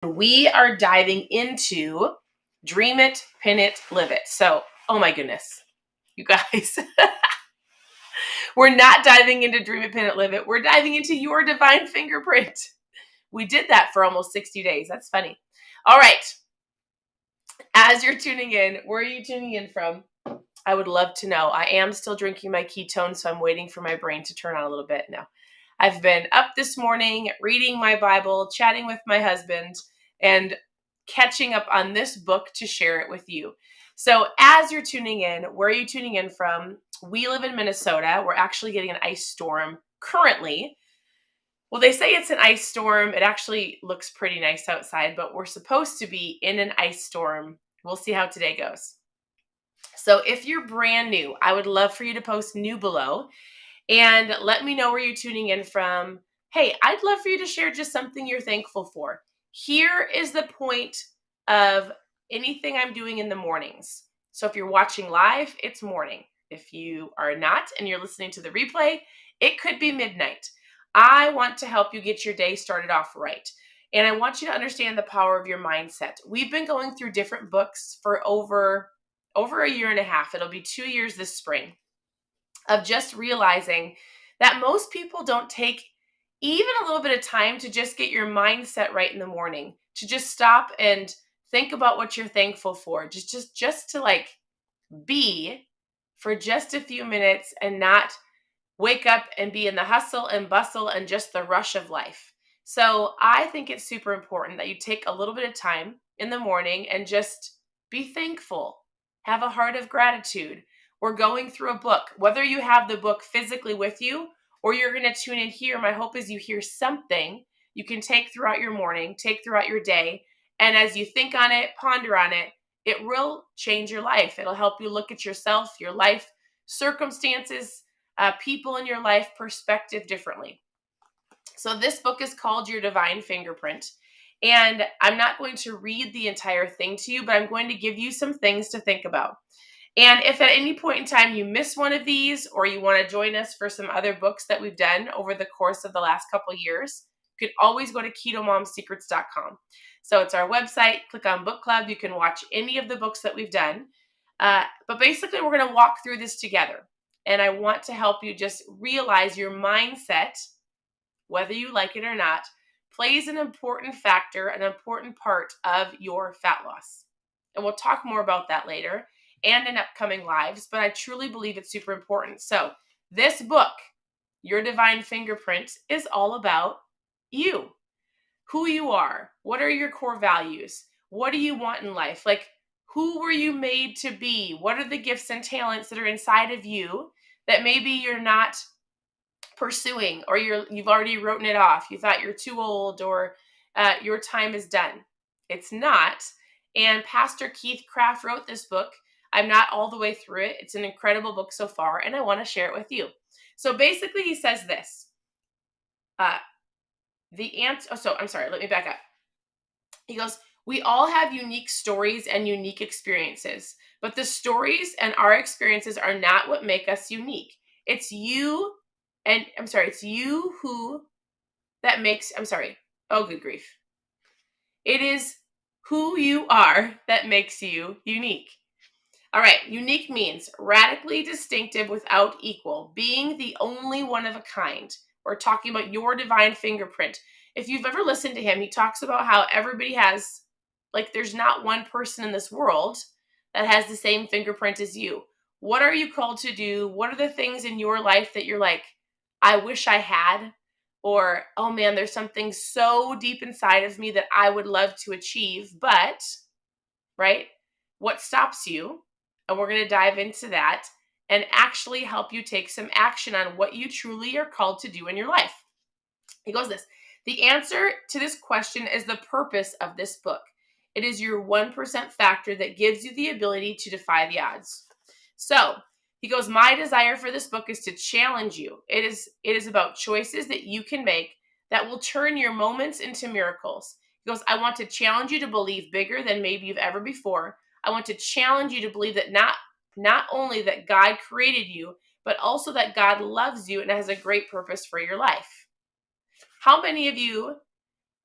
We are diving into Dream It, Pin It, Live It. So, oh my goodness, you guys, we're not diving into Dream It, Pin It, Live It. We're diving into your divine fingerprint. We did that for almost 60 days. That's funny. All right. As you're tuning in, where are you tuning in from? I would love to know. I am still drinking my ketones, so I'm waiting for my brain to turn on a little bit now. I've been up this morning, reading my Bible, chatting with my husband, and catching up on this book to share it with you. So as you're tuning in, where are you tuning in from? We live in Minnesota. We're actually getting an ice storm currently. Well, they say it's an ice storm. It actually looks pretty nice outside, but we're supposed to be in an ice storm. We'll see how today goes. So if you're brand new, I would love for you to post new below and let me know where you're tuning in from. Hey, I'd love for you to share just something you're thankful for. Here is the point of anything I'm doing in the mornings. So if you're watching live, it's morning. If you are not and you're listening to the replay, it could be midnight. I want to help you get your day started off right. And I want you to understand the power of your mindset. We've been going through different books for over a year and a half. It'll be 2 years this spring of just realizing that most people don't take even a little bit of time to just get your mindset right in the morning, to just stop and think about what you're thankful for, just to like be for just a few minutes and not wake up and be in the hustle and bustle and just the rush of life. So I think it's super important that you take a little bit of time in the morning and just be thankful. Have a heart of gratitude. We're going through a book. Whether you have the book physically with you or you're going to tune in here, my hope is you hear something you can take throughout your morning, take throughout your day. And as you think on it, ponder on it, it will change your life. It'll help you look at yourself, your life, circumstances, people in your life, perspective differently. So this book is called Your Divine Fingerprint. And I'm not going to read the entire thing to you, but I'm going to give you some things to think about. And if at any point in time you miss one of these or you want to join us for some other books that we've done over the course of the last couple of years, you can always go to ketomomsecrets.com. So it's our website. Click on book club. You can watch any of the books that we've done. But basically, we're going to walk through this together. And I want to help you just realize your mindset, whether you like it or not, plays an important factor, an important part of your fat loss. And we'll talk more about that later and in upcoming lives, but I truly believe it's super important. So this book, Your Divine Fingerprint, is all about you, who you are, what are your core values, what do you want in life, like who were you made to be, what are the gifts and talents that are inside of you that maybe you're not pursuing or you've already written it off. You thought you're too old or your time is done. It's not. And Pastor Keith Craft wrote this book. I'm not all the way through it. It's an incredible book so far, and I want to share it with you. So basically, he says this. Let me back up. He goes, we all have unique stories and unique experiences, but the stories and our experiences are not what make us unique. It's you it's you who that makes, oh, good grief. It is who you are that makes you unique. All right, unique means radically distinctive without equal, being the only one of a kind. We're talking about your divine fingerprint. If you've ever listened to him, he talks about how everybody has, like, there's not one person in this world that has the same fingerprint as you. What are you called to do? What are the things in your life that you're like, I wish I had? Or, oh man, there's something so deep inside of me that I would love to achieve, but, right? What stops you? And we're going to dive into that and actually help you take some action on what you truly are called to do in your life. He goes this. The answer to this question is the purpose of this book. It is your 1% factor that gives you the ability to defy the odds. So he goes, my desire for this book is to challenge you. It is about choices that you can make that will turn your moments into miracles. He goes, I want to challenge you to believe bigger than maybe you've ever before. I want to challenge you to believe that not only that God created you, but also that God loves you and has a great purpose for your life. How many of you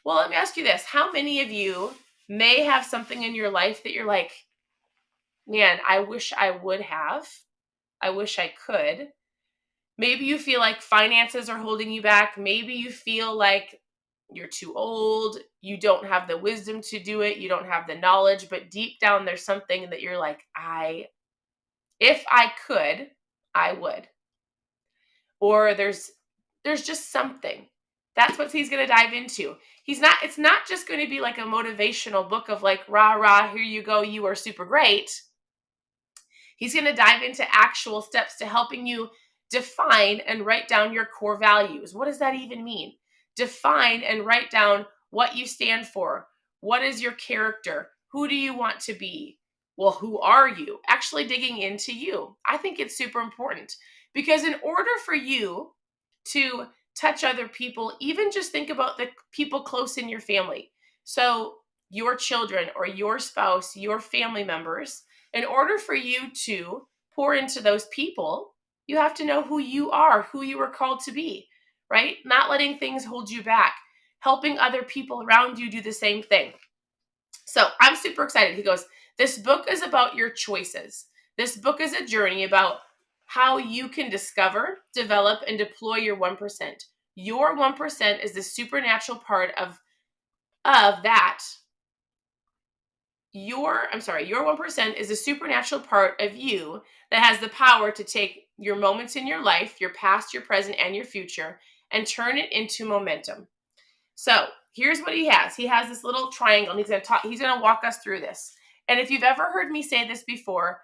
Well, let me ask you this. How many of you may have something in your life that you're like, man, I wish I would have. I wish I could. Maybe you feel like finances are holding you back. Maybe you feel like you're too old. You don't have the wisdom to do it. You don't have the knowledge, but deep down there's something that you're like, if I could, I would. Or there's just something. That's what he's going to dive into. It's not just going to be like a motivational book of like, rah, rah, here you go, you are super great. He's going to dive into actual steps to helping you define and write down your core values. What does that even mean? Define and write down what you stand for. What is your character? Who do you want to be? Well, who are you? Actually digging into you. I think it's super important because in order for you to touch other people, even just think about the people close in your family. So your children or your spouse, your family members, in order for you to pour into those people, you have to know who you are called to be, right? Not letting things hold you back, helping other people around you do the same thing. So I'm super excited. He goes, this book is about your choices. This book is a journey about how you can discover, develop, and deploy your 1%. Your 1% is the supernatural part of that. Your 1% is a supernatural part of you that has the power to take your moments in your life, your past, your present, and your future, and turn it into momentum. So here's what he has. He has this little triangle, and he's going to walk us through this. And if you've ever heard me say this before,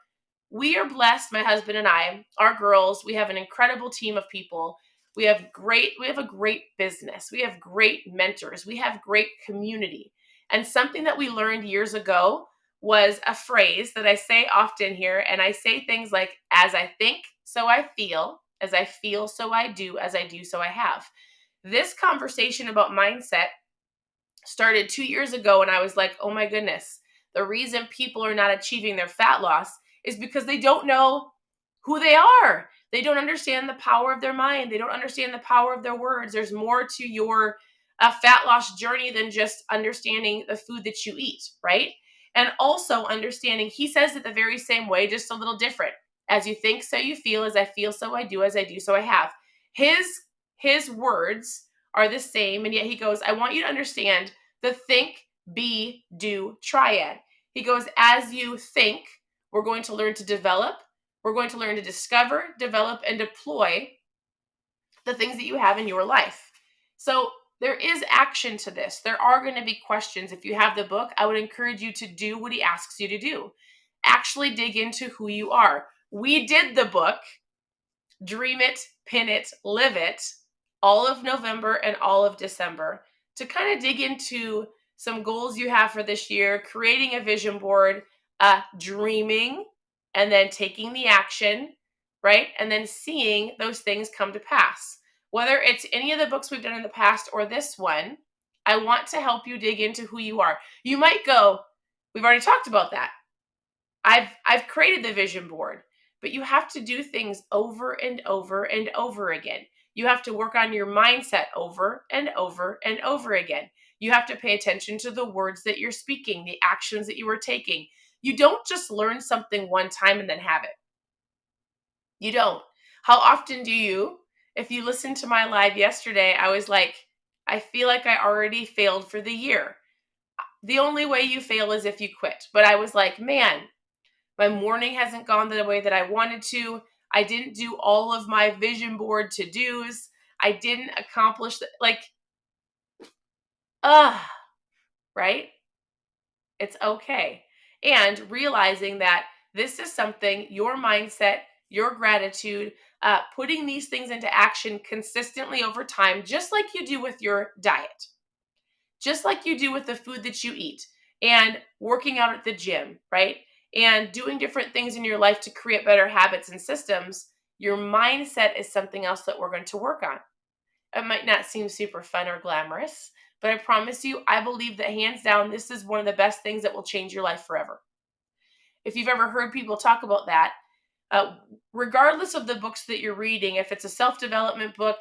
we are blessed, my husband and I, our girls, we have an incredible team of people. We have a great business. We have great mentors. We have great community. And something that we learned years ago was a phrase that I say often here. And I say things like, as I think, so I feel, as I feel, so I do, as I do, so I have. This conversation about mindset started 2 years ago, and I was like, oh my goodness, the reason people are not achieving their fat loss is because they don't know who they are. They don't understand the power of their mind. They don't understand the power of their words. There's more to your fat loss journey than just understanding the food that you eat, right? And also understanding, he says it the very same way, just a little different. As you think, so you feel. As I feel, so I do. As I do, so I have. His words are the same, and yet he goes, I want you to understand the think, be, do triad. He goes, as you think, we're going to learn to develop. We're going to learn to discover, develop, and deploy the things that you have in your life. So there is action to this. There are going to be questions. If you have the book, I would encourage you to do what he asks you to do. Actually dig into who you are. We did the book, Dream It, Pin It, Live It, all of November and all of December to kind of dig into some goals you have for this year, creating a vision board, dreaming, and then taking the action, right? And then seeing those things come to pass. Whether it's any of the books we've done in the past or this one, I want to help you dig into who you are. You might go, we've already talked about that. I've created the vision board, but you have to do things over and over and over again. You have to work on your mindset over and over and over again. You have to pay attention to the words that you're speaking, the actions that you are taking. You don't just learn something one time and then have it. You don't. How often do you, if you listened to my live yesterday, I was like, I feel like I already failed for the year. The only way you fail is if you quit. But I was like, man, my morning hasn't gone the way that I wanted to. I didn't do all of my vision board to-dos. I didn't accomplish right? It's okay. And realizing that this is something, your mindset, your gratitude, putting these things into action consistently over time, just like you do with your diet, just like you do with the food that you eat and working out at the gym, right? And doing different things in your life to create better habits and systems, your mindset is something else that we're going to work on. It might not seem super fun or glamorous, but I promise you, I believe that hands down, this is one of the best things that will change your life forever. If you've ever heard people talk about that, regardless of the books that you're reading, if it's a self-development book,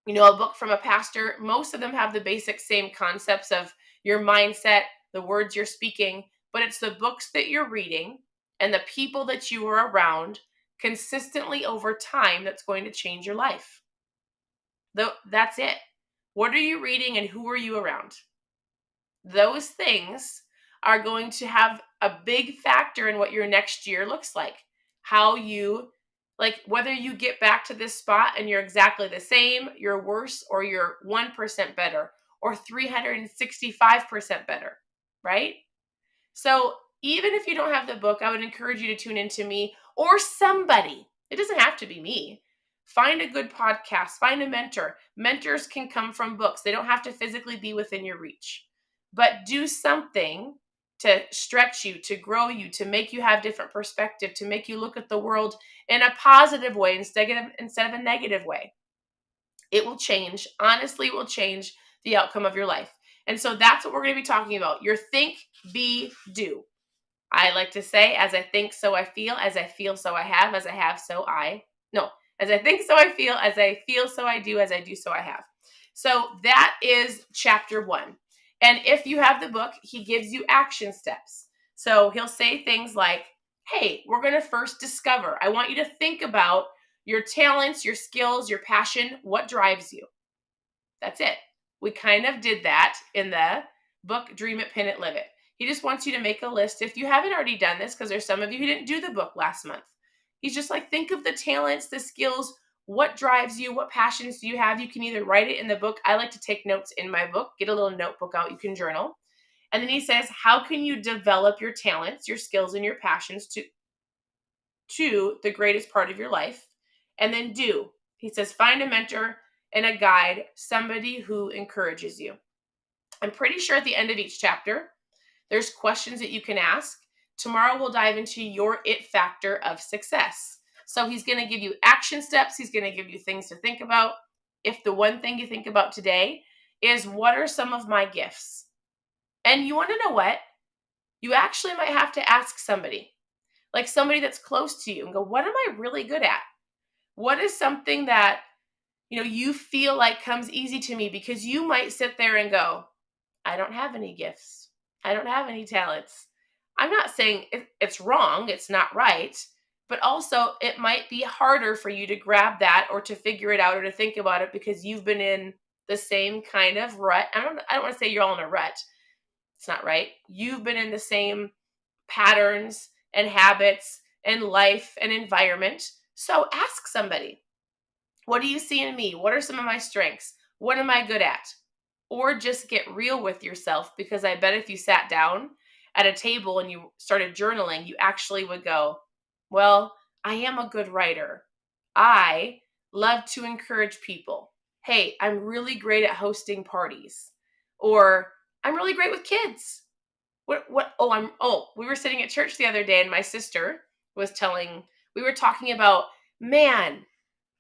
a book from a pastor, most of them have the basic same concepts of your mindset, the words you're speaking, but it's the books that you're reading and the people that you are around consistently over time that's going to change your life. That's it. What are you reading and who are you around? Those things are going to have a big factor in what your next year looks like. How you, like, whether you get back to this spot and you're exactly the same, you're worse, or you're 1% better, or 365% better, right? So even if you don't have the book, I would encourage you to tune into me or somebody. It doesn't have to be me. Find a good podcast, find a mentor. Mentors can come from books. They don't have to physically be within your reach. But do something to stretch you, to grow you, to make you have different perspective, to make you look at the world in a positive way instead of a negative way. It will change. Honestly, it will change the outcome of your life. And so that's what we're going to be talking about. Your think, be, do. I like to say, as I think, so I feel, as I feel, so I have, as I have, so I. No, as I think, so I feel, so I do, as I do, so I have. So that is chapter 1. And if you have the book, he gives you action steps. So he'll say things like, hey, we're going to first discover. I want you to think about your talents, your skills, your passion, what drives you. That's it. We kind of did that in the book, Dream It, Pin It, Live It. He just wants you to make a list. If you haven't already done this, because there's some of you who didn't do the book last month, he's just like, think of the talents, the skills, what drives you, what passions do you have? You can either write it in the book. I like to take notes in my book. Get a little notebook out. You can journal. And then he says, how can you develop your talents, your skills, and your passions to the greatest part of your life? And then do. He says, find a mentor and a guide, somebody who encourages you. I'm pretty sure at the end of each chapter, there's questions that you can ask. Tomorrow we'll dive into your it factor of success. So he's going to give you action steps. He's going to give you things to think about. If the one thing you think about today is, what are some of my gifts? And you want to know what? You actually might have to ask somebody, like somebody that's close to you, and go, what am I really good at? What is something that you feel like comes easy to me? Because you might sit there and go, I don't have any gifts. I don't have any talents. I'm not saying it's wrong. It's not right. But also it might be harder for you to grab that or to figure it out or to think about it because you've been in the same kind of rut. I don't want to say you're all in a rut. It's not right. You've been in the same patterns and habits and life and environment. So ask somebody, what do you see in me? What are some of my strengths? What am I good at? Or just get real with yourself, because I bet if you sat down at a table and you started journaling, you actually would go, well, I am a good writer. I love to encourage people. Hey, I'm really great at hosting parties. Or I'm really great with kids. We were sitting at church the other day and my sister we were talking about, man,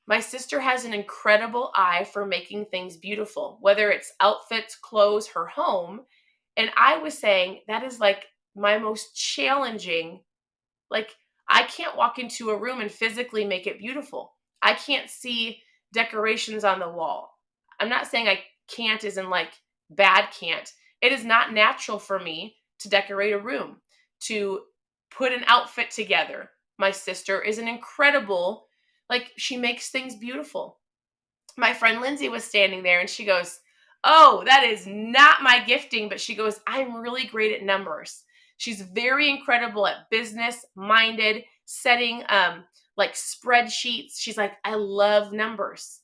my sister has an incredible eye for making things beautiful, whether it's outfits, clothes, her home. And I was saying that is like my most challenging. Like, I can't walk into a room and physically make it beautiful. I can't see decorations on the wall. I'm not saying I can't as in like bad can't. It is not natural for me to decorate a room, to put an outfit together. My sister is an incredible, like, she makes things beautiful. My friend Lindsay was standing there and she goes, oh, that is not my gifting. But she goes, I'm really great at numbers. She's very incredible at business minded, setting like spreadsheets. She's like, I love numbers.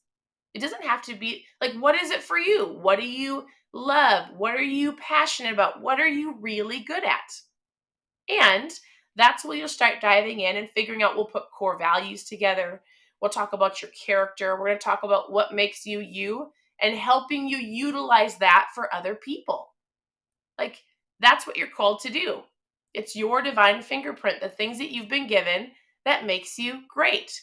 It doesn't have to be like, what is it for you? What do you love? What are you passionate about? What are you really good at? And that's where you'll start diving in and figuring out. We'll put core values together. We'll talk about your character. We're going to talk about what makes you you and helping you utilize that for other people. Like, that's what you're called to do. It's your divine fingerprint, the things that you've been given that makes you great.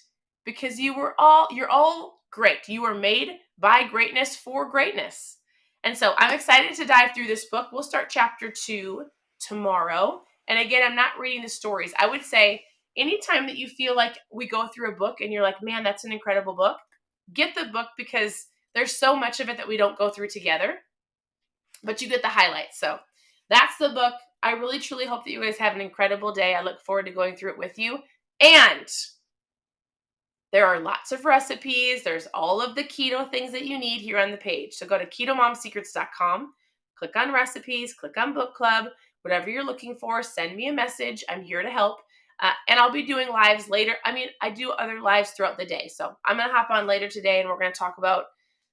Because you're all great. You were made by greatness for greatness. And so I'm excited to dive through this book. We'll start chapter 2 tomorrow. And again, I'm not reading the stories. I would say anytime that you feel like we go through a book and you're like, man, that's an incredible book, get the book, because There's so much of it that we don't go through together, but you get the highlights. So that's the book. I really, truly hope that you guys have an incredible day. I look forward to going through it with you. And there are lots of recipes. There's all of the keto things that you need here on the page. So go to ketomomsecrets.com, click on recipes, click on book club, whatever you're looking for, send me a message. I'm here to help. And I'll be doing lives later. I mean, I do other lives throughout the day. So I'm going to hop on later today and we're going to talk about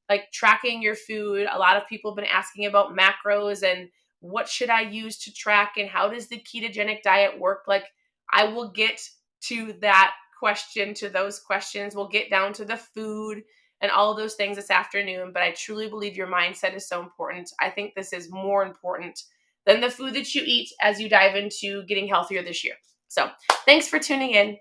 like tracking your food. A lot of people have been asking about macros and what should I use to track and how does the ketogenic diet work? Like I will get to that question, to those questions. We'll get down to the food and all of those things this afternoon. But I truly believe your mindset is so important. I think this is more important than the food that you eat as you dive into getting healthier this year. So thanks for tuning in.